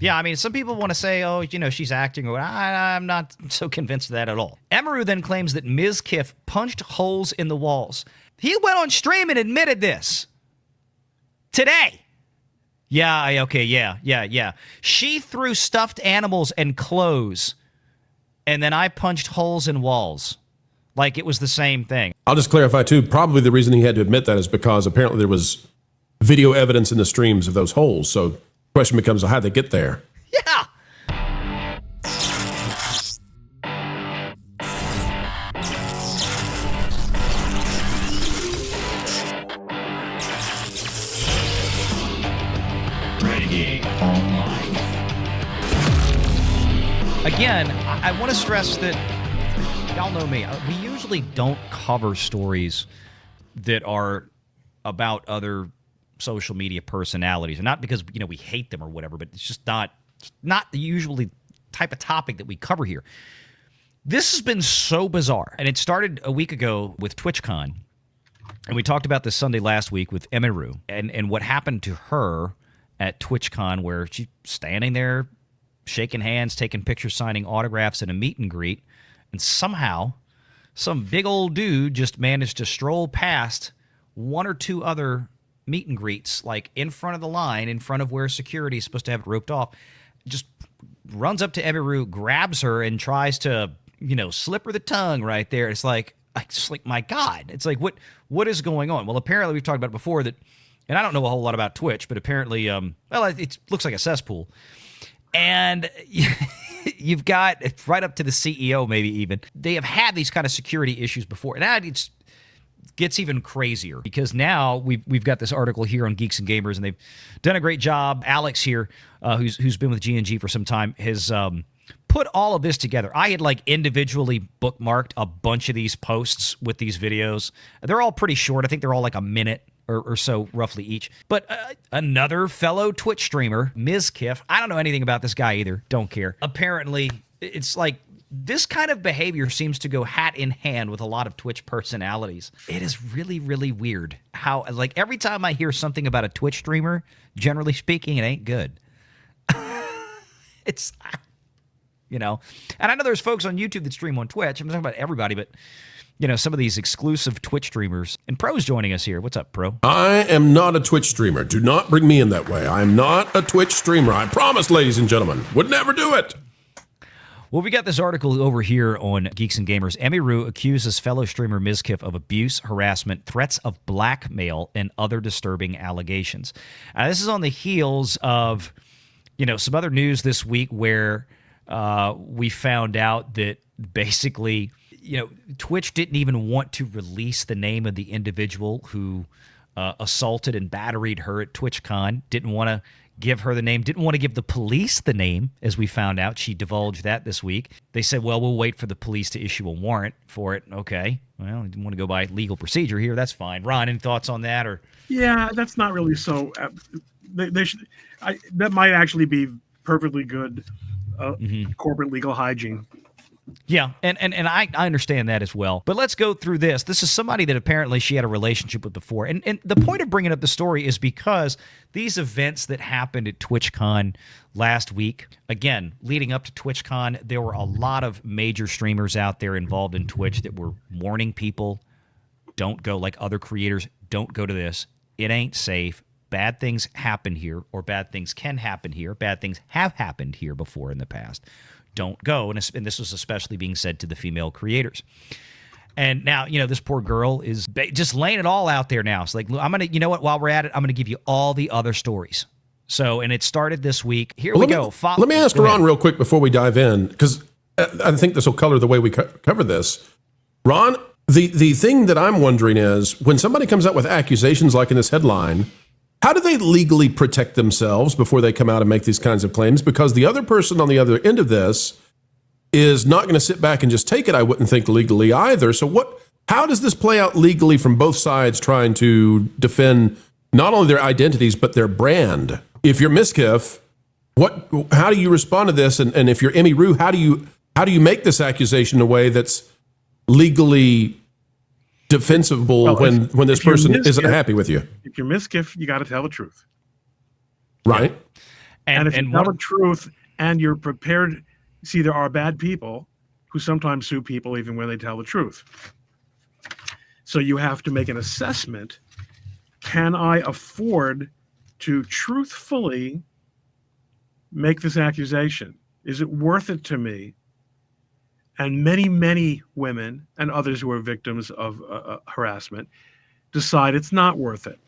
Yeah, I mean, some people want to say, oh, she's acting, or I'm not so convinced of that at all. Emiru then claims that Mizkif punched holes in the walls. He went on stream and admitted this today. Yeah, okay, yeah. She threw stuffed animals and clothes, and then I punched holes in walls. Like it was the same thing. I'll just clarify, too, probably the reason he had to admit that is because apparently there was video evidence in the streams of those holes. So the question becomes, how'd they get there? Yeah. Renegade Online. Again, I want to stress that y'all know me. We usually don't cover stories that are about other social media personalities, and not because we hate them or whatever, but it's just not the usually type of topic that we cover here. This has been so bizarre, and it started a week ago with TwitchCon, and we talked about this Sunday last week with Emiru and what happened to her at TwitchCon, where she's standing there shaking hands, taking pictures, signing autographs in a meet and greet, and somehow some big old dude just managed to stroll past one or two other meet and greets, like in front of the line, in front of where security is supposed to have it roped off, just runs up to Emiru, grabs her, and tries to, slip her the tongue right there. It's like, my God. It's like, what is going on? Well, apparently we've talked about it before that, and I don't know a whole lot about Twitch, but apparently, it looks like a cesspool. And you've got, right up to the CEO maybe even, they have had these kind of security issues before. And it gets even crazier because now we've got this article here on Geeks and Gamers, and they've done a great job. Alex here, who's been with G&G for some time, has put all of this together. I had individually bookmarked a bunch of these posts with these videos. They're all pretty short. I think they're all like a minute or so roughly each. But another fellow Twitch streamer, Mizkif, I don't know anything about this guy either. Don't care. Apparently, it's like this kind of behavior seems to go hat in hand with a lot of Twitch personalities. It is really, really weird how, every time I hear something about a Twitch streamer, generally speaking, it ain't good. It's, and I know there's folks on YouTube that stream on Twitch. I'm talking about everybody, but some of these exclusive Twitch streamers. And Pro's joining us here. What's up, Pro? I am not a Twitch streamer. Do not bring me in that way. I am not a Twitch streamer. I promise, ladies and gentlemen. Would never do it. Well, we got this article over here on Geeks and Gamers. Emiru accuses fellow streamer Mizkif of abuse, harassment, threats of blackmail, and other disturbing allegations. This is on the heels of, some other news this week where we found out that basically, Twitch didn't even want to release the name of the individual who assaulted and batteried her at TwitchCon. Didn't want to give her the name. Didn't want to give the police the name, as we found out. She divulged that this week. They said, well, we'll wait for the police to issue a warrant for it. Okay. Well, didn't want to go by legal procedure here. That's fine. Ron, any thoughts on that? Or yeah, that's not really so. They should. That might actually be perfectly good corporate legal hygiene. Yeah, and I understand that as well. But let's go through this. This is somebody that apparently she had a relationship with before. And the point of bringing up the story is because these events that happened at TwitchCon last week, again, leading up to TwitchCon, there were a lot of major streamers out there involved in Twitch that were warning people, don't go, like other creators, don't go to this. It ain't safe. Bad things happen here, or bad things can happen here. Bad things have happened here before in the past. Don't go. And this was especially being said to the female creators. And now, this poor girl is just laying it all out there now. It's like, I'm going to, while we're at it, I'm going to give you all the other stories. So, and it started this week. Here we go. Let me ask Ron real quick before we dive in, because I think this will color the way we cover this. Ron, the thing that I'm wondering is, when somebody comes out with accusations like in this headline, how do they legally protect themselves before they come out and make these kinds of claims? Because the other person on the other end of this is not going to sit back and just take it, I wouldn't think, legally either. So how does this play out legally from both sides trying to defend not only their identities, but their brand? If you're Mizkif, how do you respond to this? And if you're Emiru, how do you make this accusation in a way that's legally defensible when this person isn't happy with you? If you're Mizkif, you got to tell the truth. Right. And if you tell one the truth and you're prepared, see, there are bad people who sometimes sue people even when they tell the truth. So you have to make an assessment. Can I afford to truthfully make this accusation? Is it worth it to me? And many, many women and others who are victims of harassment decide it's not worth it.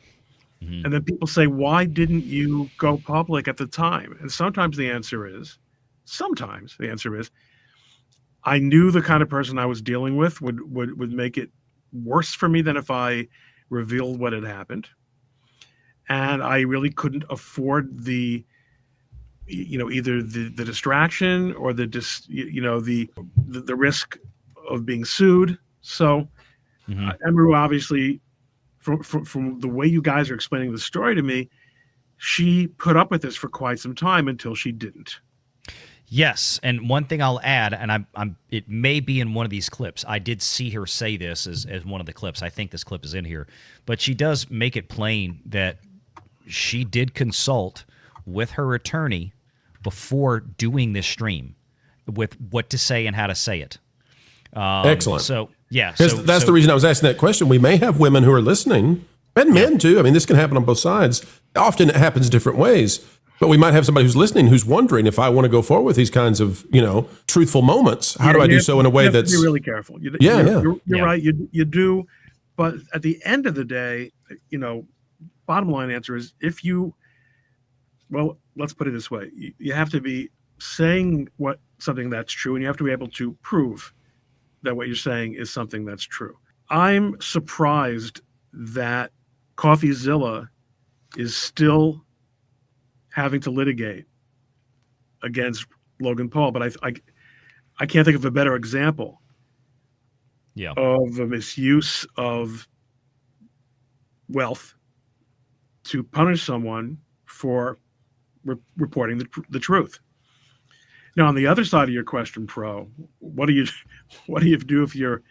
And then people say, why didn't you go public at the time? And sometimes the answer is, I knew the kind of person I was dealing with would make it worse for me than if I revealed what had happened. And I really couldn't afford the, either the distraction or the risk of being sued. So Emiru, obviously, from the way you guys are explaining the story to me, she put up with this for quite some time until she didn't. Yes, and one thing I'll add, and it may be in one of these clips. I did see her say this as one of the clips. I think this clip is in here. But she does make it plain that she did consult with her attorney before doing this stream with what to say and how to say it. Excellent. So, yeah. That's the reason I was asking that question. We may have women who are listening, and men too. I mean, this can happen on both sides. Often it happens different ways. But we might have somebody who's listening who's wondering, if I want to go forward with these kinds of, truthful moments, how do I do so in a way that's... Be really careful. You're right. You do. But at the end of the day, bottom line answer is let's put it this way. You have to be saying something that's true, and you have to be able to prove that what you're saying is something that's true. I'm surprised that CoffeeZilla is still having to litigate against Logan Paul, but I can't think of a better example of a misuse of wealth to punish someone for reporting the truth. Now, on the other side of your question, Pro, what do you do if you're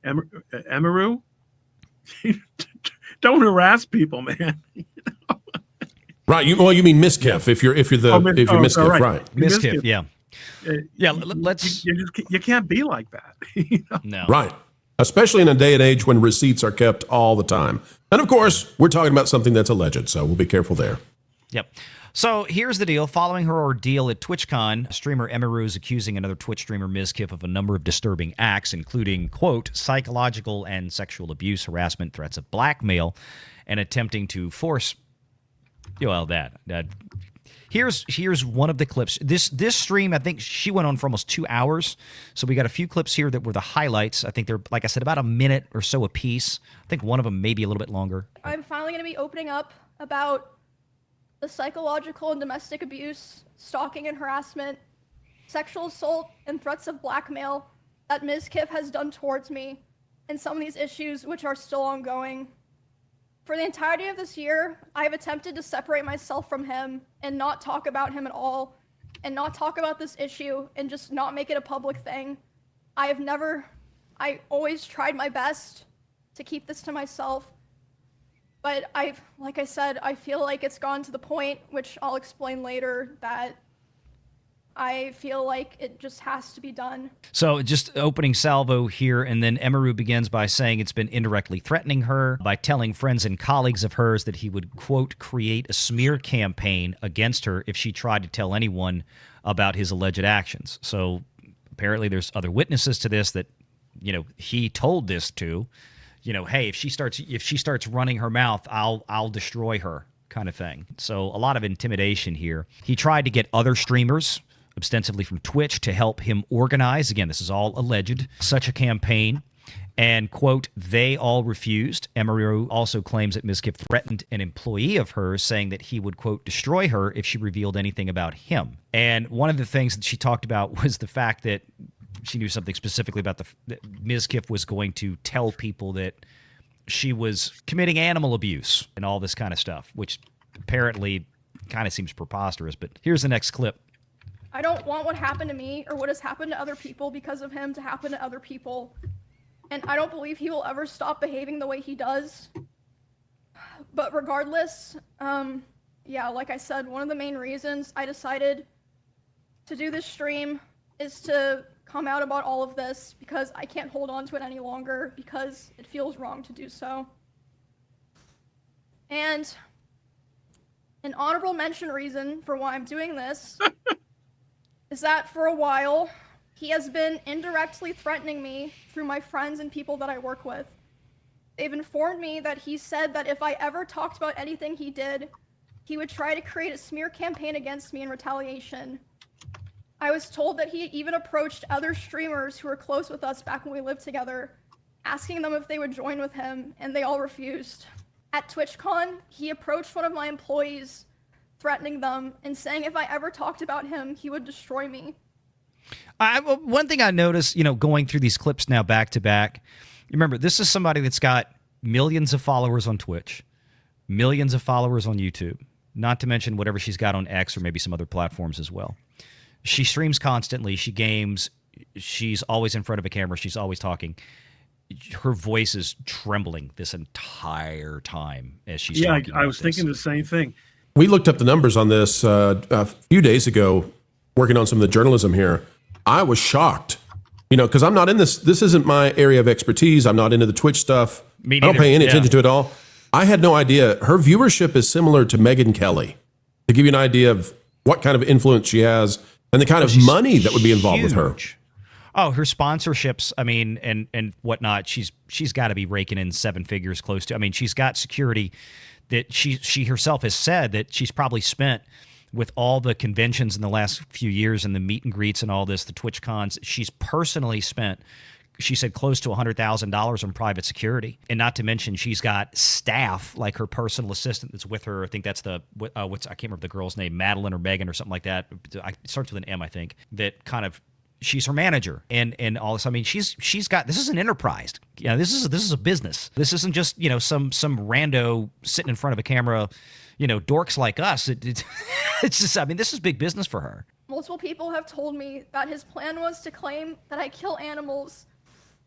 Emiru? Don't harass people, man. Right. You mean Mizkif? If you're Mizkif, right? Mizkif, yeah. Let's. You can't be like that. No. Right. Especially in a day and age when receipts are kept all the time. And of course, we're talking about something that's alleged, so we'll be careful there. Yep. So here's the deal. Following her ordeal at TwitchCon, streamer Emiru is accusing another Twitch streamer, Mizkif, of a number of disturbing acts, including, quote, psychological and sexual abuse, harassment, threats of blackmail, and attempting to force... Here's one of the clips. This stream, I think she went on for almost 2 hours. So we got a few clips here that were the highlights. I think they're, like I said, about a minute or so a piece. I think one of them may be a little bit longer. I'm finally going to be opening up about the psychological and domestic abuse, stalking and harassment, sexual assault, and threats of blackmail that Mizkif has done towards me, and some of these issues which are still ongoing. For the entirety of this year, I have attempted to separate myself from him and not talk about him at all, and not talk about this issue, and just not make it a public thing. I always tried my best to keep this to myself, but like I said, I feel like it's gone to the point, which I'll explain later, that I feel like it just has to be done. So just opening salvo here, and then Emiru begins by saying it's been indirectly threatening her by telling friends and colleagues of hers that he would, quote, create a smear campaign against her if she tried to tell anyone about his alleged actions. So apparently there's other witnesses to this that, he told this to, hey, if she starts running her mouth, I'll destroy her, kind of thing. So a lot of intimidation here. He tried to get other streamers, ostensibly from Twitch, to help him organize, again, this is all alleged, such a campaign. And, quote, they all refused. Emiru also claims that Mizkif threatened an employee of hers, saying that he would, quote, destroy her if she revealed anything about him. And one of the things that she talked about was the fact that she knew something specifically about that Mizkif was going to tell people that she was committing animal abuse and all this kind of stuff, which apparently kind of seems preposterous. But here's the next clip. I don't want what happened to me or what has happened to other people because of him to happen to other people. And I don't believe he will ever stop behaving the way he does. But regardless, yeah, like I said, one of the main reasons I decided to do this stream is to come out about all of this because I can't hold on to it any longer because it feels wrong to do so. And an honorable mention reason for why I'm doing this is that for a while, he has been indirectly threatening me through my friends and people that I work with. They've informed me that he said that if I ever talked about anything he did, he would try to create a smear campaign against me in retaliation. I was told that he even approached other streamers who were close with us back when we lived together, asking them if they would join with him, and they all refused. At TwitchCon, he approached one of my employees, threatening them and saying if I ever talked about him, he would destroy me. One thing I noticed, going through these clips now back to back, remember, this is somebody that's got millions of followers on Twitch, millions of followers on YouTube, not to mention whatever she's got on X or maybe some other platforms as well. She streams constantly. She games. She's always in front of a camera. She's always talking. Her voice is trembling this entire time as she's talking. Yeah, I was thinking the same thing. We looked up the numbers on this a few days ago, working on some of the journalism here. I was shocked, because I'm not in this. This isn't my area of expertise. I'm not into the Twitch stuff. Me I don't neither. pay any Yeah. attention to it at all. I had no idea. Her viewership is similar to Megyn Kelly, to give you an idea of what kind of influence she has and the kind of money that would be involved with her. Huge. Oh, her sponsorships, and whatnot. She's got to be raking in seven figures close to. She's got security that she herself has said that she's probably spent with all the conventions in the last few years and the meet and greets and all this, the Twitch cons. She's personally spent, she said, close to $100,000 on private security. And not to mention, she's got staff like her personal assistant that's with her. I think that's I can't remember the girl's name, Madeline or Megan or something like that. It starts with an M, I think, that kind of, she's her manager and all this. She's got, this is an enterprise. This is a business. This isn't just, some rando sitting in front of a camera, dorks like us. It's just, this is big business for her. Multiple people have told me that his plan was to claim that I kill animals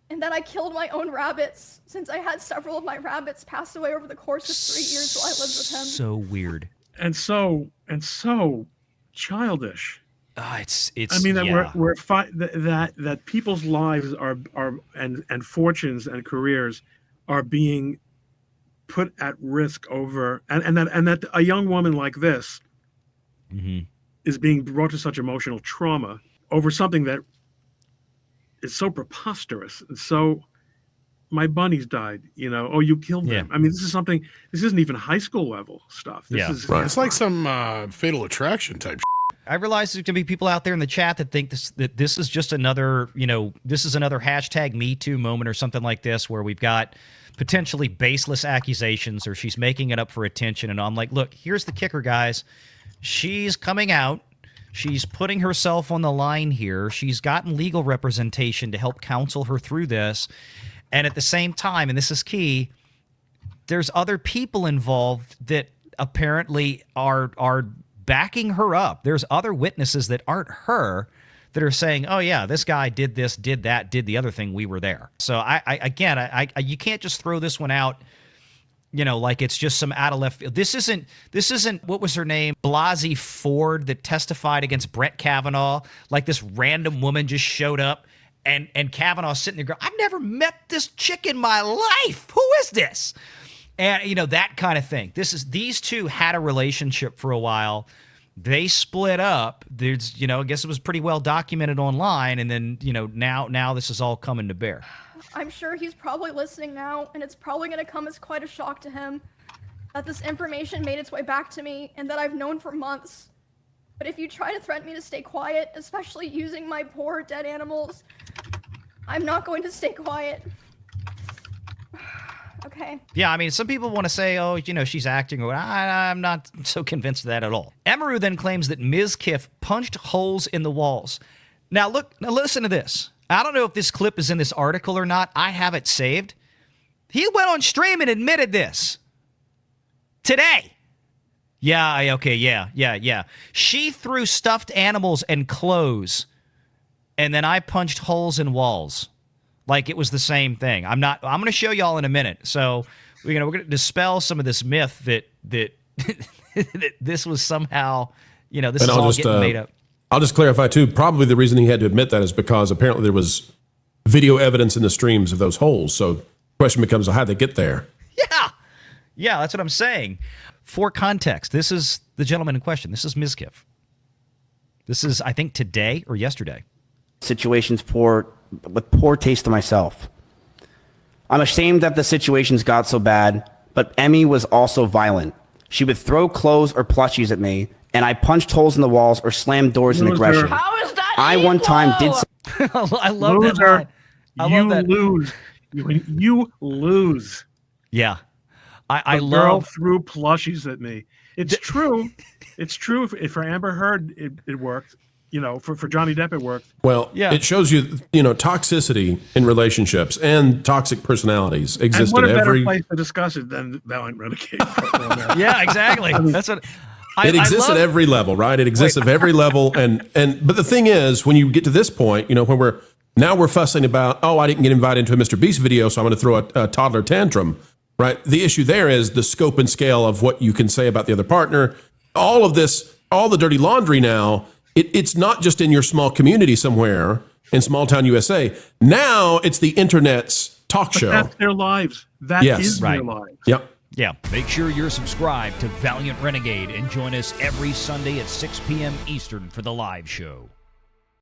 and that I killed my own rabbits, since I had several of my rabbits pass away over the course of 3 years while I lived with him. So weird. And so childish. It's. That people's lives are and fortunes and careers are being put at risk over, and that a young woman like this is being brought to such emotional trauma over something that is so preposterous. And so, my bunnies died. Oh, you killed them. This is something. This isn't even high school level stuff. This is right. It's like some Fatal Attraction type. I realize there's going to be people out there in the chat that think that this is just another, this is another hashtag Me Too moment or something like this, where we've got potentially baseless accusations or she's making it up for attention. And I'm like, look, here's the kicker, guys. She's coming out. She's putting herself on the line here. She's gotten legal representation to help counsel her through this. And at the same time, and this is key, there's other people involved that apparently are backing her up. There's other witnesses that aren't her that are saying, oh yeah, this guy did this, did that, did the other thing. We were there. So I you can't just throw this one out, like it's just some out of left field. This isn't what was her name? Blasey Ford that testified against Brett Kavanaugh. Like this random woman just showed up and Kavanaugh sitting there going, I've never met this chick in my life. Who is this? And, that kind of thing. These two had a relationship for a while. They split up. There's, I guess it was pretty well documented online. And then, now this is all coming to bear. I'm sure he's probably listening now, and it's probably going to come as quite a shock to him that this information made its way back to me and that I've known for months. But if you try to threaten me to stay quiet, especially using my poor dead animals, I'm not going to stay quiet. Okay. Yeah, some people want to say, oh, she's acting. I'm not so convinced of that at all. Emiru then claims that Mizkif punched holes in the walls. Now, listen to this. I don't know if this clip is in this article or not. I have it saved. He went on stream and admitted this. Today. Yeah, okay, yeah. She threw stuffed animals and clothes, and then I punched holes in walls. Like it was the same thing. I'm going to show y'all in a minute. So, we're going to dispel some of this myth that this was somehow, this And is all getting made up. I'll just clarify too. Probably the reason he had to admit that is because apparently there was video evidence in the streams of those holes. So the question becomes, how'd they get there? Yeah, that's what I'm saying. For context, this is the gentleman in question. This is Mizkif. This is, I think, today or yesterday. Situations with poor taste to myself. I'm ashamed that the situations got so bad, but Emmy was also violent. She would throw clothes or plushies at me, and I punched holes in the walls or slammed doors in aggression. How is that I one time did I love that line. You lose. You lose. Yeah. I The girl love threw plushies at me. It's true. It's true. For Amber Heard, it worked. For Johnny Depp, it worked. Well, Yeah. it shows you, toxicity in relationships and toxic personalities exist And what at a better every. place to discuss it than that on Renegade. Yeah, exactly. That's what It exists at every level, right? It exists at every level, but the thing is, when you get to this point, when we're fussing about, oh, I didn't get invited into a Mr. Beast video, so I'm going to throw a toddler tantrum, right? The issue there is the scope and scale of what you can say about the other partner. All of this, all the dirty laundry now, it's not just in your small community somewhere in small town USA. Now it's the internet's talk show. That's their lives. That is their lives. Yep. Yeah. Make sure you're subscribed to Valiant Renegade and join us every Sunday at 6 p.m. Eastern for the live show.